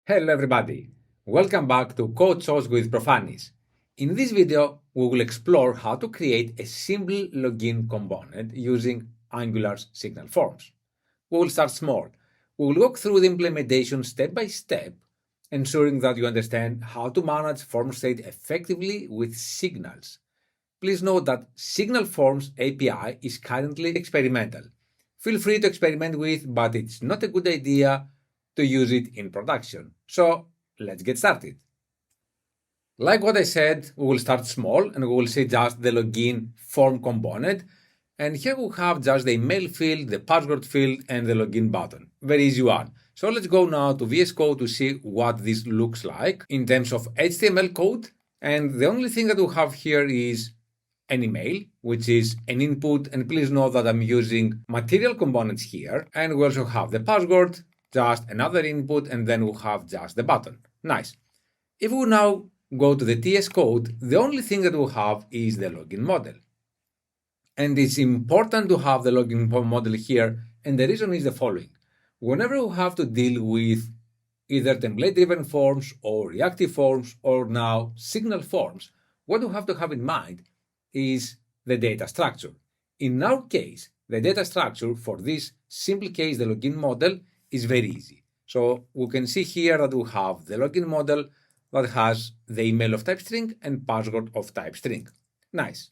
Hello everybody, welcome back to Code Source with Profanis. In this video, we will explore how to create a simple login component using Angular's signal forms. We will start small. We will walk through the implementation step by step, ensuring that you understand how to manage form state effectively with signals. Please note that Signal Forms API is currently experimental. Feel free to experiment with, but it's not a good idea to use it in production. So let's get started. Like what I said, we will start small and we will see just the login form component. And here we have just the email field, the password field, and the login button. Very easy one. So let's go now to VS Code to see what this looks like in terms of HTML code. And the only thing that we have here is an email, which is an input. And please note that I'm using material components here. And we also have the password, just another input, and then we'll have just the button. Nice. If we now go to the TS code, the only thing that we'll have is the login model. And it's important to have the login model here, and the reason is the following. Whenever we have to deal with either template-driven forms or reactive forms or now signal forms, what we have to have in mind is the data structure. In our case, the data structure for this simple case, the login model, is very easy. So we can see here that we have the login model that has the email of type string and password of type string. Nice.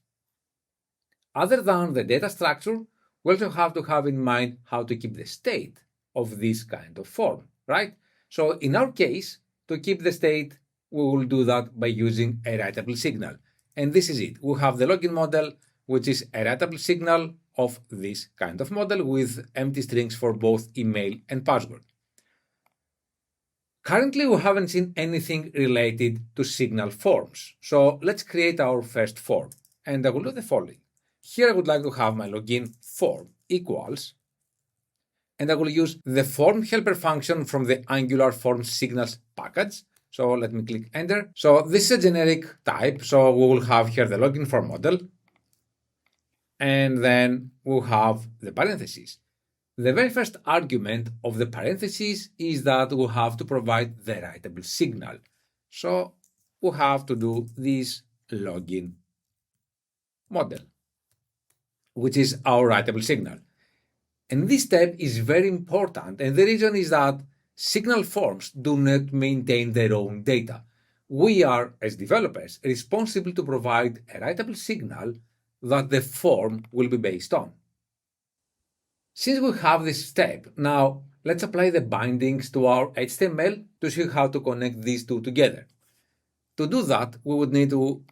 Other than the data structure, we also have to have in mind how to keep the state of this kind of form, right? So in our case, to keep the state, we will do that by using a writable signal. And this is it. We have the login model, which is a writable signal of this kind of model with empty strings for both email and password. Currently, we haven't seen anything related to signal forms. So let's create our first form. And I will do the following. Here I would like to have my login form equals, and I will use the form helper function from the Angular forms signals package. So let me click enter. So this is a generic type. So we will have here the login form model. And then we'll have the parentheses. The very first argument of the parentheses is that we'll have to provide the writable signal. So we'll have to do this login model, which is our writable signal. And this step is very important. And the reason is that signal forms do not maintain their own data. We are, as developers, responsible to provide a writable signal that the form will be based on. Since we have this step, now let's apply the bindings to our HTML to see how to connect these two together. To do that, we would need to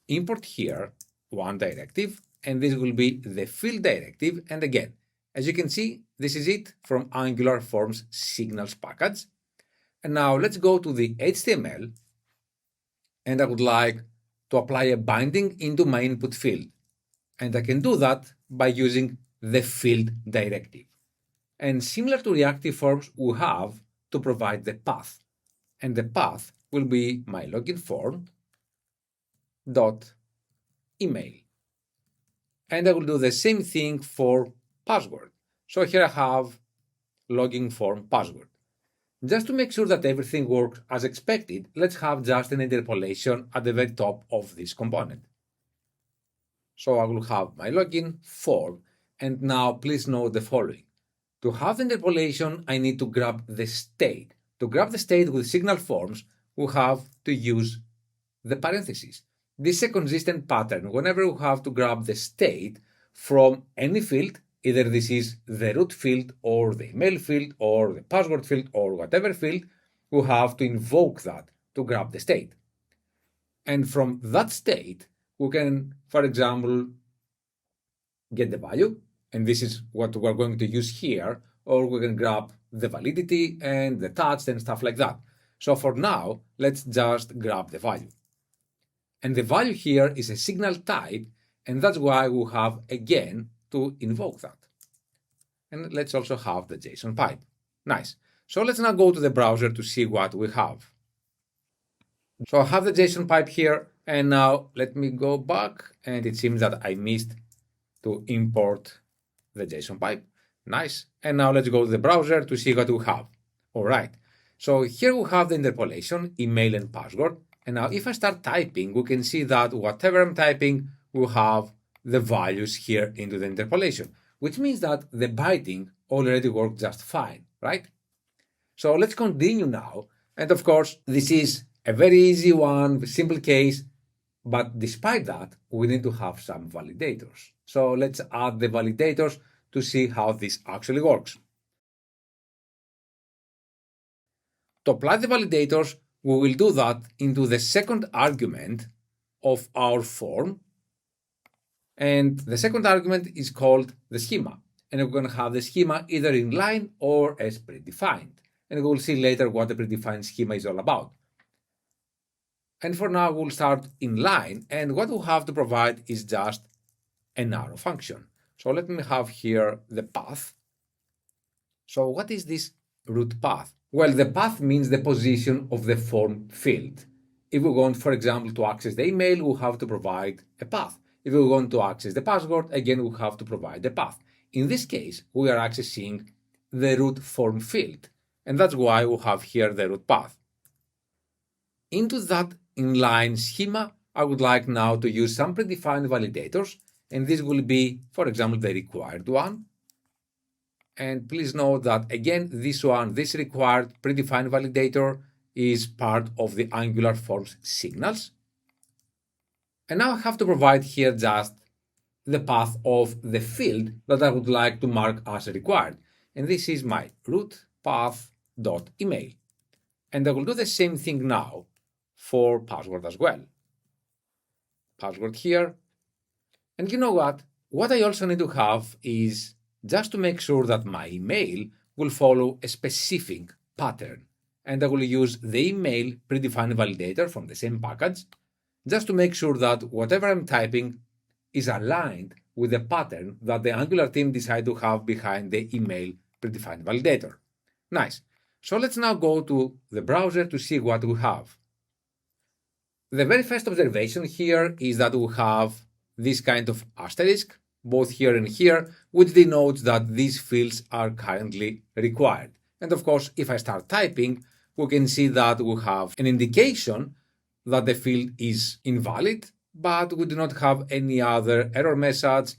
import here one directive, and this will be the field directive. And again, as you can see, this is it from Angular Forms Signals package. And now let's go to the HTML, and I would like to apply a binding into my input field. And I can do that by using the field directive. And similar to reactive forms, we have to provide the path. And the path will be my login form dot email. And I will do the same thing for password. So here I have login form password. Just to make sure that everything works as expected, let's have just an interpolation at the very top of this component. So I will have my login form, and now please note the following. To have the interpolation, I need to grab the state. To grab the state with signal forms, we have to use the parentheses. This is a consistent pattern. Whenever we have to grab the state from any field, either this is the root field or the email field or the password field or whatever field, we have to invoke that to grab the state. And from that state, we can, for example, get the value, and this is what we're going to use here, or we can grab the validity and the touch and stuff like that. So for now, let's just grab the value. And the value here is a signal type, and that's why we have again to invoke that. And let's also have the JSON pipe. Nice. So let's now go to the browser to see what we have. So I have the JSON pipe here, and now let me go back, and it seems that I missed to import the JSON pipe. Nice. And now let's go to the browser to see what we have. All right. So here we have the interpolation, email and password. And now if I start typing, we can see that whatever I'm typing will have the values here into the interpolation, which means that the biting already worked just fine, right? So let's continue now. And of course, this is a very easy one, simple case, but despite that, we need to have some validators. So let's add the validators to see how this actually works. To apply the validators, we will do that into the second argument of our form. And the second argument is called the schema. And we're going to have the schema either inline or as predefined. And we'll see later what the predefined schema is all about. And for now, we'll start inline. And what we'll have to provide is just an arrow function. So let me have here the path. So what is this root path? Well, the path means the position of the form field. If we want, for example, to access the email, we'll have to provide a path. If we want to access the password, again, we'll have to provide a path. In this case, we are accessing the root form field, and that's why we have here the root path. Into that inline schema, I would like now to use some predefined validators, and this will be, for example, the required one. And please note that, again, this required predefined validator is part of the Angular Forms signals. And now I have to provide here just the path of the field that I would like to mark as required. And this is my root path.email. And I will do the same thing now for password as well. Password here. And you know what? What I also need to have is just to make sure that my email will follow a specific pattern. And I will use the email predefined validator from the same package, just to make sure that whatever I'm typing is aligned with the pattern that the Angular team decided to have behind the email predefined validator. Nice. So let's now go to the browser to see what we have. The very first observation here is that we have this kind of asterisk, both here and here, which denotes that these fields are currently required. And of course, if I start typing, we can see that we have an indication that the field is invalid, but we do not have any other error message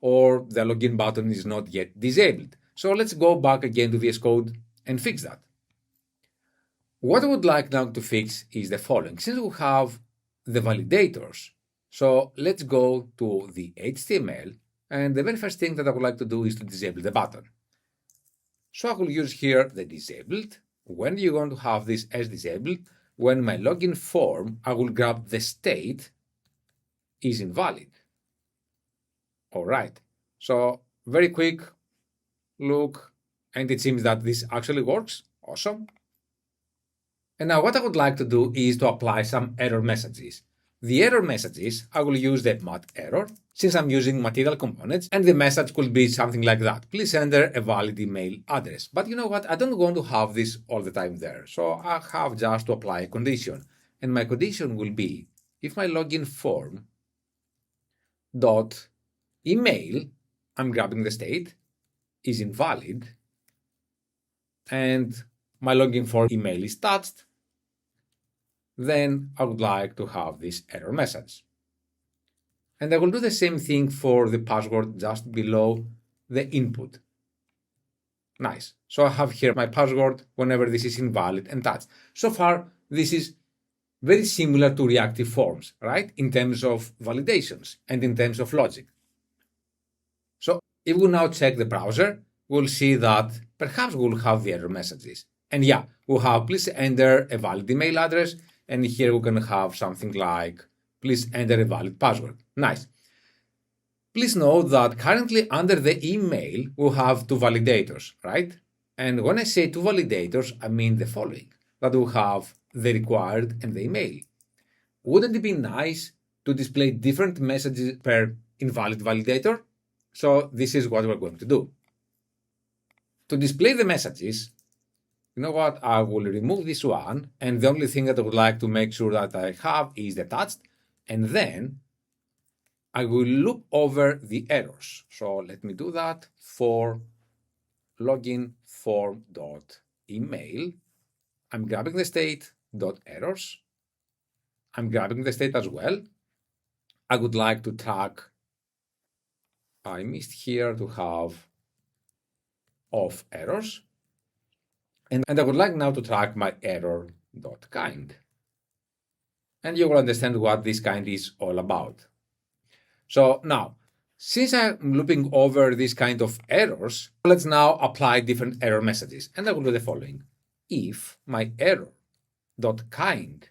or the login button is not yet disabled. So let's go back again to VS Code and fix that. What I would like now to fix is the following. Since we have the validators, so let's go to the HTML, and the very first thing that I would like to do is to disable the button. So I will use here the disabled. When you're going to have this as disabled, when my login form, I will grab the state is invalid. All right. So very quick look, and it seems that this actually works. Awesome. And now what I would like to do is to apply some error messages. The error messages, I will use the mat error, since I'm using material components, and the message could be something like that. Please enter a valid email address. But you know what? I don't want to have this all the time there. So I have just to apply a condition. And my condition will be, if my login form dot email, I'm grabbing the state, is invalid, and my login form email is touched, then I would like to have this error message. And I will do the same thing for the password just below the input. Nice. So I have here my password whenever this is invalid and touched. So far, this is very similar to reactive forms, right? In terms of validations and in terms of logic. So if we now check the browser, we'll see that perhaps we'll have the error messages. And yeah, we'll have please enter a valid email address. And here we're going to have something like, please enter a valid password. Nice. Please note that currently under the email, we'll have two validators, right? And when I say two validators, I mean the following, that we'll have the required and the email. Wouldn't it be nice to display different messages per invalid validator? So this is what we're going to do. To display the messages, you know what, I will remove this one, and the only thing that I would like to make sure that I have is the touched, and then I will loop over the errors. So let me do that for login form.email. I'm grabbing the state dot errors. I'm grabbing the state as well. I would like to track, I missed here to have of errors. And I would like now to track my error dot kind. And you will understand what this kind is all about. So now, since I'm looping over this kind of errors, let's now apply different error messages. And I will do the following. If my error dot kind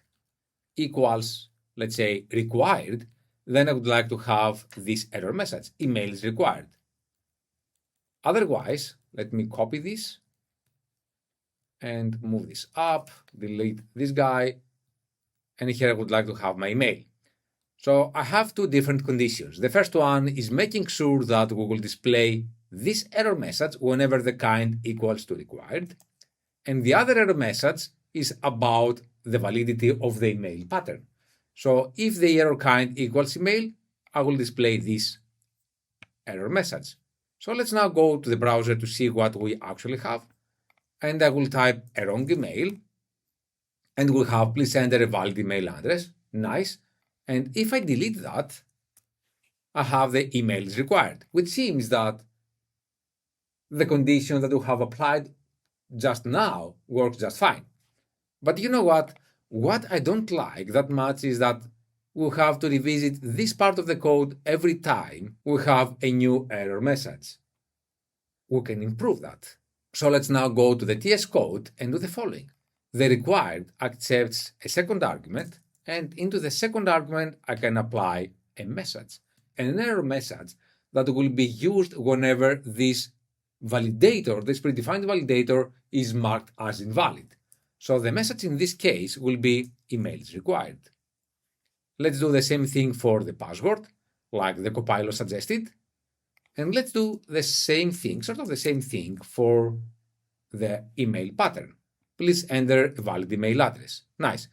equals, let's say, required, then I would like to have this error message, email is required. Otherwise, let me copy this and move this up, delete this guy, and here I would like to have my email. So I have two different conditions. The first one is making sure that we will display this error message whenever the kind equals to required. And the other error message is about the validity of the email pattern. So if the error kind equals email, I will display this error message. So let's now go to the browser to see what we actually have. And I will type a wrong email. And we'll have please enter a valid email address. Nice. And if I delete that, I have the email is required, which seems that the condition that we have applied just now works just fine. But you know what? What I don't like that much is that we have to revisit this part of the code every time we have a new error message. We can improve that. So let's now go to the TS code and do the following. The required accepts a second argument, and into the second argument, I can apply a message, an error message that will be used whenever this validator, this predefined validator, is marked as invalid. So the message in this case will be email is required. Let's do the same thing for the password, like the compiler suggested. And let's do the same thing, sort of the same thing for the email pattern. Please enter a valid email address. Nice.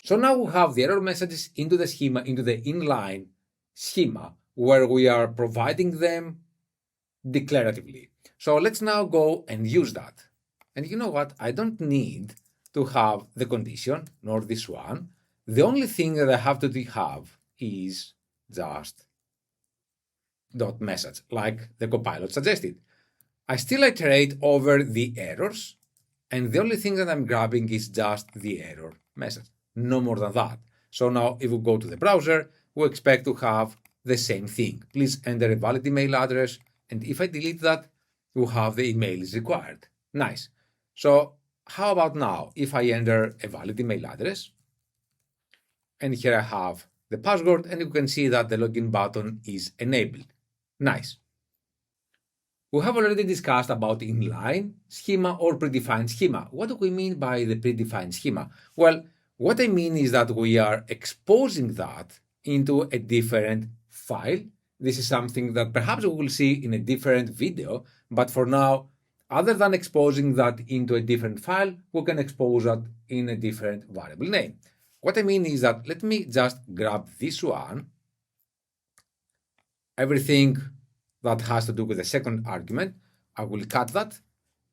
So now we have the error messages into the schema, into the inline schema, where we are providing them declaratively. So let's now go and use that. And you know what? I don't need to have the condition, nor this one. The only thing that I have to have is just dot message, like the compiler suggested. I still iterate over the errors, and the only thing that I'm grabbing is just the error message, no more than that. So now if we go to the browser, we expect to have the same thing. Please enter a valid email address, and if I delete that, we'll have the email is required. Nice. So how about now if I enter a valid email address, and here I have the password, and you can see that the login button is enabled. Nice. We have already discussed about inline schema or predefined schema. What do we mean by the predefined schema? Well, what I mean is that we are exposing that into a different file. This is something that perhaps we will see in a different video, but for now, other than exposing that into a different file, we can expose that in a different variable name. What I mean is that let me just grab this one, everything that has to do with the second argument. I will cut that.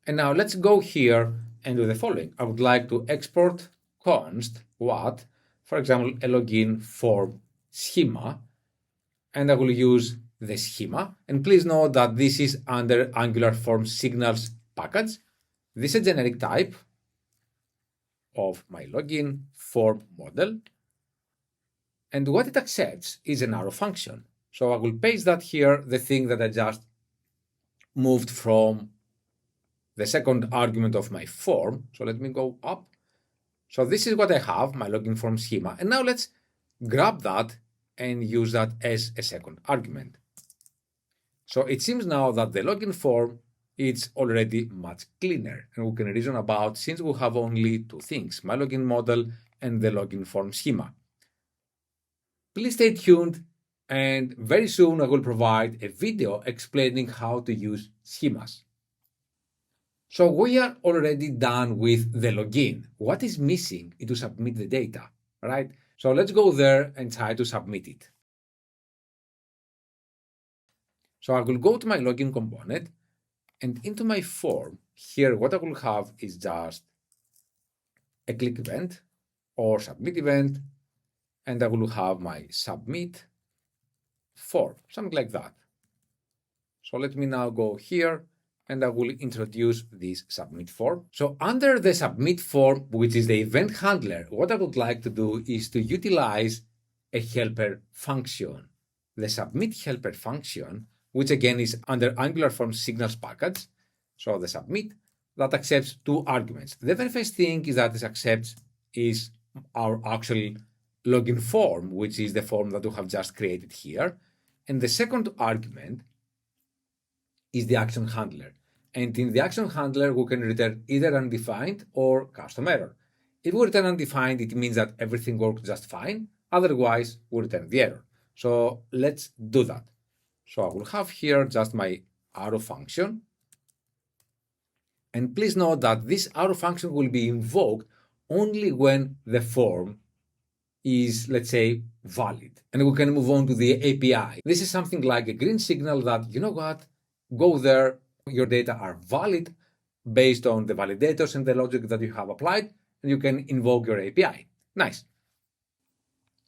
And now let's go here and do the following. I would like to export const what, for example, a login form schema, and I will use the schema. And please note that this is under Angular Form Signals package. This is a generic type of my login form model. And what it accepts is an arrow function. So I will paste that here, the thing that I just moved from the second argument of my form. So let me go up. So this is what I have, my login form schema. And now let's grab that and use that as a second argument. So it seems now that the login form is already much cleaner, and we can reason about, since we have only two things, my login model and the login form schema. Please stay tuned, and very soon I will provide a video explaining how to use schemas. So we are already done with the login. What is missing is to submit the data, right? So let's go there and try to submit it. So I will go to my login component, and into my form, here what I will have is just a click event or submit event, and I will have my submit form, something like that. So let me now go here and I will introduce this submit form. So under the submit form, which is the event handler, what I would like to do is to utilize a helper function. The submit helper function, which again is under Angular Forms signals package. So the submit that accepts two arguments. The very first thing is that it accepts is our actual login form, which is the form that we have just created here. And the second argument is the action handler. And in the action handler, we can return either undefined or custom error. If we return undefined, it means that everything works just fine. Otherwise, we return the error. So let's do that. So I will have here just my arrow function. And please note that this arrow function will be invoked only when the form is, let's say, valid. And we can move on to the API. This is something like a green signal that, you know what, go there, your data are valid based on the validators and the logic that you have applied, and you can invoke your API. Nice.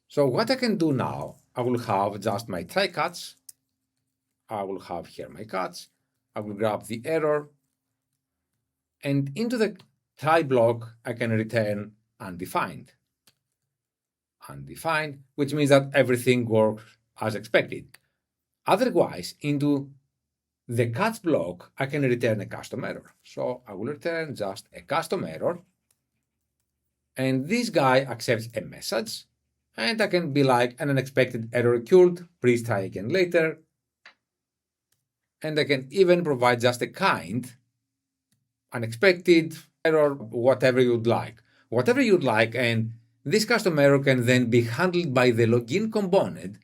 So what I can do now, I will have just my try catch. I will have here my catch. I will grab the error. And into the try block, I can return undefined. Undefined, which means that everything works as expected. Otherwise, into the catch block, I can return a custom error. So I will return just a custom error. And this guy accepts a message. And I can be like, an unexpected error occurred, please try again later. And I can even provide just a kind, unexpected error, whatever you'd like. Whatever you'd like, and this custom error can then be handled by the login component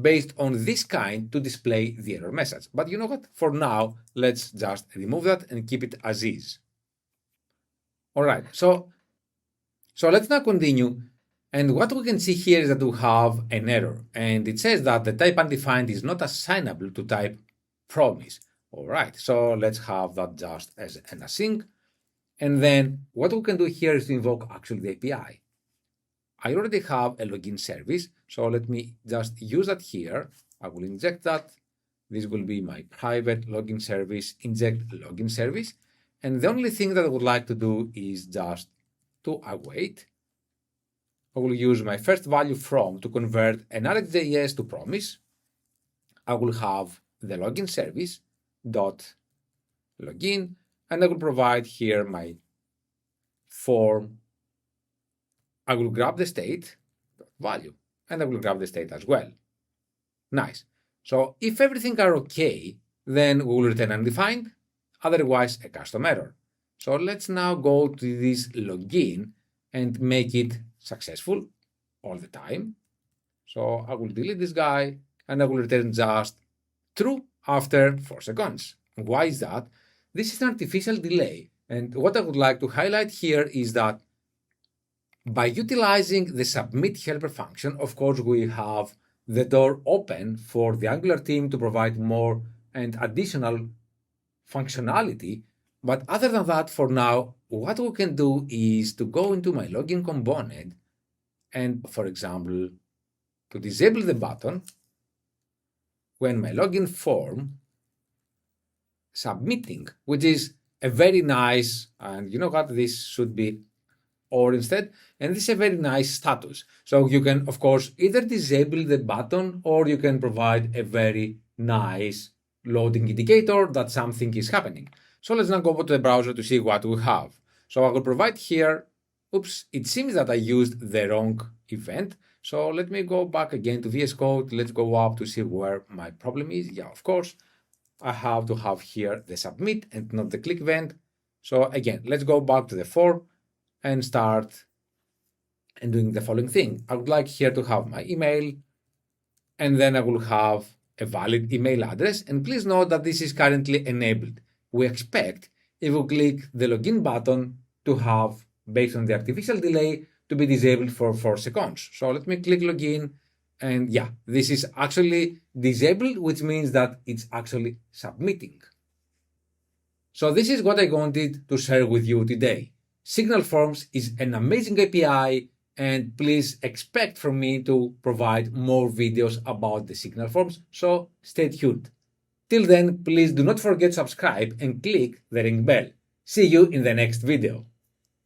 based on this kind to display the error message. But you know what? For now, let's just remove that and keep it as is. All right, so let's now continue. And what we can see here is that we have an error. And it says that the type undefined is not assignable to type promise. All right, so let's have that just as an async. And then what we can do here is to invoke actually the API. I already have a login service, so let me just use that here. I will inject that. This will be my private login service, inject login service. And the only thing that I would like to do is just to await. I will use my first value from to convert an RxJS to promise. I will have the login service dot login, and I will provide here my form. I will grab the state value, and I will grab the state as well. Nice. So if everything are okay, then we will return undefined, otherwise a custom error. So let's now go to this login and make it successful all the time. So I will delete this guy and I will return just true after 4 seconds. Why is that? This is an artificial delay. And what I would like to highlight here is that by utilizing the submit helper function, of course, we have the door open for the Angular team to provide more and additional functionality. But other than that, for now, what we can do is to go into my login component and, for example, to disable the button when my login form submitting, which is a very nice, and you know what, this should be or instead, and this is a very nice status. So you can, of course, either disable the button or you can provide a very nice loading indicator that something is happening. So let's now go to the browser to see what we have. So I will provide here, oops, it seems that I used the wrong event. So let me go back again to VS Code. Let's go up to see where my problem is. Yeah, of course, I have to have here the submit and not the click event. So again, let's go back to the form and start and doing the following thing. I would like here to have my email, and then I will have a valid email address. And please note that this is currently enabled. We expect if we click the login button to have, based on the artificial delay, to be disabled for 4 seconds. So let me click login, and yeah, this is actually disabled, which means that it's actually submitting. So this is what I wanted to share with you today. Signal Forms is an amazing API, and please expect from me to provide more videos about the Signal Forms, so stay tuned. Till then, please do not forget to subscribe and click the ring bell. See you in the next video.